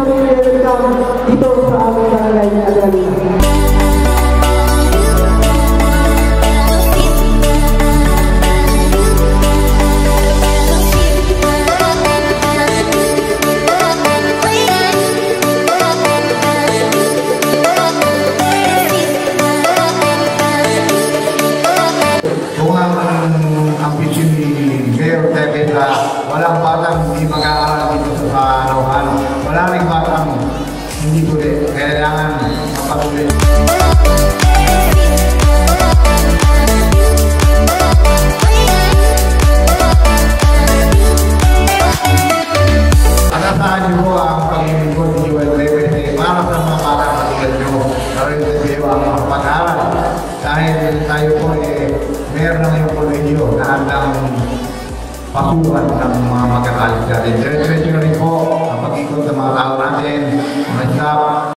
namin i-welcome dito sa aming barangay ni Adralin. Walang batang hindi mag-aaral dito sa Anohan. Wala rin batang hindi pwede. Kailangan mapatuloy. Anasahan niyo po ang pag-ibig ni Joel Revete para sa mga batang katulad niyo. Naroon tayo ang pag-aaral. Dahil tayo po meron na yung kolegyo na handang pasukan ng mga magkakalit natin. Diretso nyo rin po ang pag-ikot ng mga tao natin, mga staff.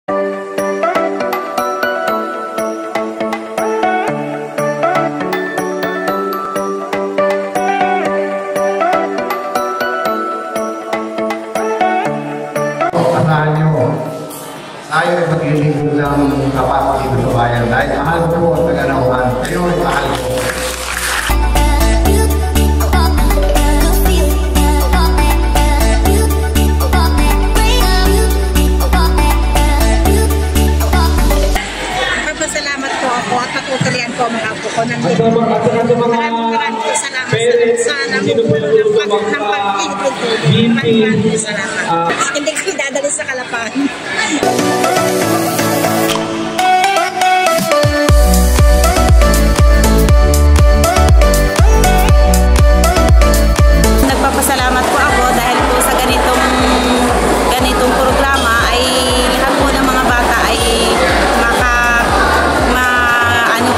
Asahan nyo, tayo ay maglilingkod ng kapat dito sa bayan. Dahil mahal ko po ang Taganawan. Kayo ay mahal ko. Patutulian ko mga apo ko ng maraming salamat sa namumulong ng pag-ibig. Maraming salamat. Hindi kami dadali sa Kalapan. Nagpapasalamat po ako dahil po sa ganitong programa ay lahat po ng mga bata ay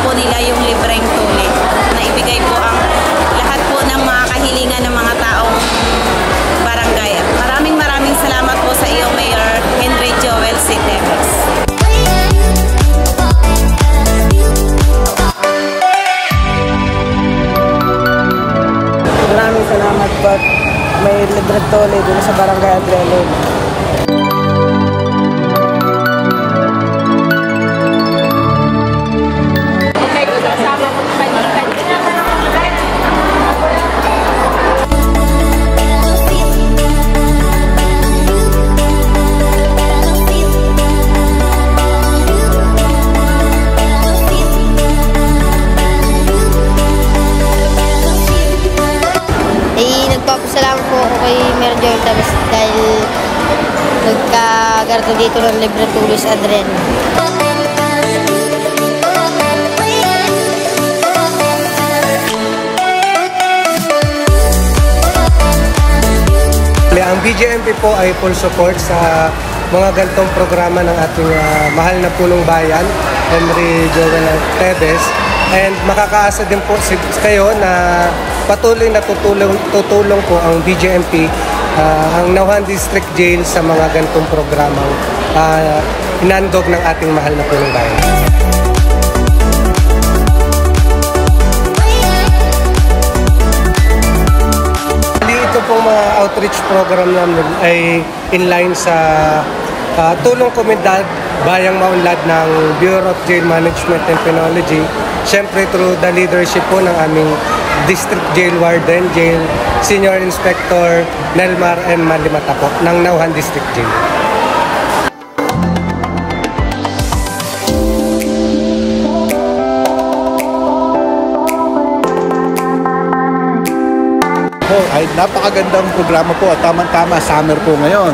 nila yung libreng tuli na ibigay po ang lahat po ng mga kahilingan ng mga taong barangay. Maraming salamat po sa iyo, Mayor Henry Joel Sitebes. Maraming salamat po at may libreng tuli dito sa barangay Adralin. Nagpapasalamat po ako kay Mayor Joel Sitebes dahil nagkagarto dito ng libre tuloy sa Adralin. Ang BJMP po ay full support sa mga ganitong programa ng ating mahal na punong bayan, Henry Joel Sitebes. And makakaasa din po kayo na patuloy na tutulong po ang BJMP, ang Nauhan District Jail sa mga ganitong programang inandog ng ating mahal na punong bayan. Ito pong mga outreach program namin ay inline sa tulong komunidad Bayang Maunlad ng Bureau of Jail Management and Penology. Siyempre through the leadership po ng aming District Jail Warden, Jail Senior Inspector Nelmar M. Malimata po ng Nauhan District Jail. Ay napakagandang programa po at tamang-tama summer po ngayon.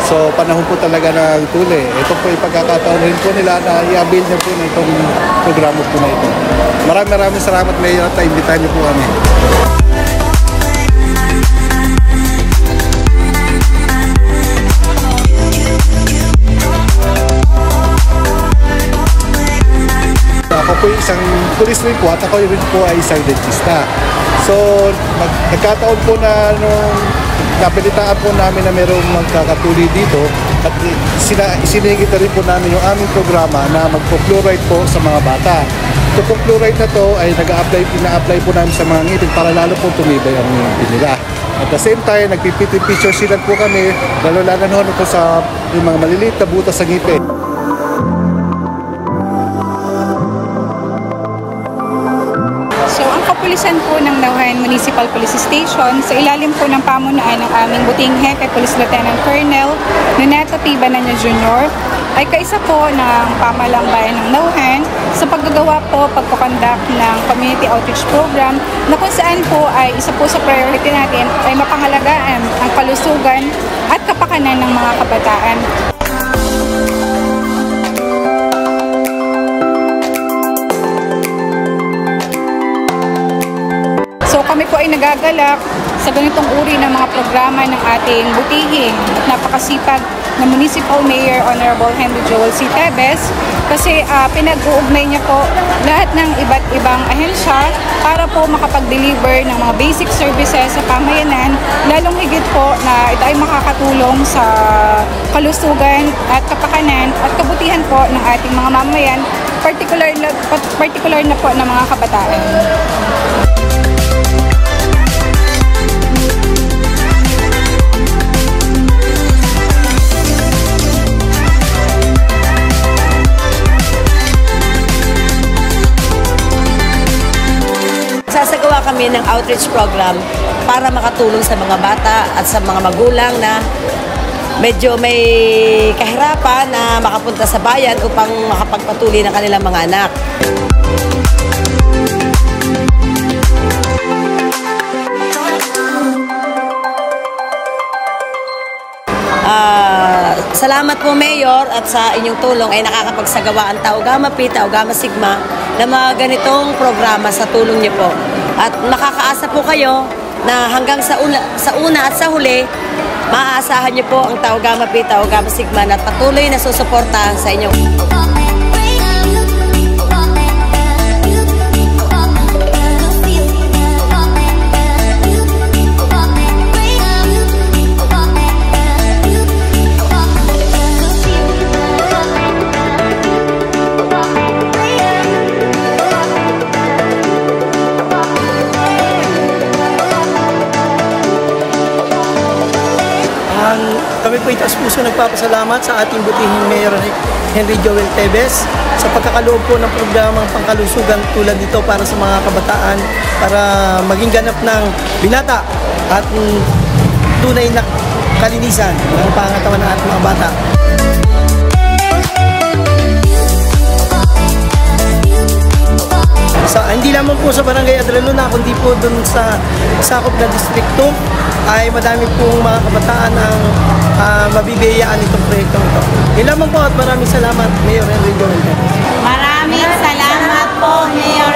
So panahon po talaga ng tuli. Ito po ipagkakataon rin po nila na i-avail niyo po na itong programa po na ito. Maraming salamat, Mayor, at imbitahan niyo po kami. Ako po isang pulis rin po at ako rin po ay isang dentista. So nagkataon po na nung napilitaan po namin na mayroong magkakatuli dito at isinigit rin po namin yung aming programa na magpo-fluoride po sa mga bata. Ito pong fluoride na to ay ina-apply po namin sa mga ngipin para lalo po tumibay ang ngipin nila. At the same time, nagpipicture sila po kami, lalo-lalo po sa yung mga maliliit na butas sa ngipin. So, ang kapulisan po ng Nauhan Municipal Police Station sa ilalim po ng pamunuan ng aming buting Hepe Police Lieutenant Colonel Noneto T. Bananya Jr. ay kaisa po ng pamahalang bayan ng Nauhan sa paggagawa po, pagpakondak ng community outreach program na kung saan po ay isa po sa priority natin ay mapangalagaan ang kalusugan at kapakanan ng mga kabataan. So kami po ay nagagalak sa ganitong uri ng mga programa ng ating butihing at napakasipag na Municipal Mayor Honorable Henry Joel C. Tebes kasi pinag-uugnay niya po lahat ng iba't ibang ahensya para po makapag-deliver ng mga basic services sa pamayanan, lalong higit po na ito ay makakatulong sa kalusugan at kapakanan at kabutihan po ng ating mga mamayan, particular na po ng mga kabataan. Sasagawa kami ng outreach program para makatulong sa mga bata at sa mga magulang na medyo may kahirapan na makapunta sa bayan upang makapagpatuloy ng kanilang mga anak. Salamat po Mayor at sa inyong tulong ay nakakapagsagawa ang Tau Gamma Pi, Tau Gamma Sigma na mga ganitong programa sa tulong niyo po. At makakaasa po kayo na hanggang sa una at sa huli, maaasahan niyo po ang Tau Gamma Pi, Tau Gamma Sigma na patuloy na susuportahan sa inyong Kami po itaas puso nagpapasalamat sa ating butihing Mayor Henry Joel Tebes sa pagkakaloob po ng programang pangkalusugan tulad nito para sa mga kabataan para maging ganap ng binata at tunay na kalinisan ng pangatawan ng ating mga bata. Hindi lamang po sa Barangay Adraluna kundi po dun sa sakop na distrikto ay madami pong mga kabataan ang mabibiyayaan itong proyektong ito. Yun lamang po at maraming salamat Mayor Henry Joel. Maraming salamat po Mayor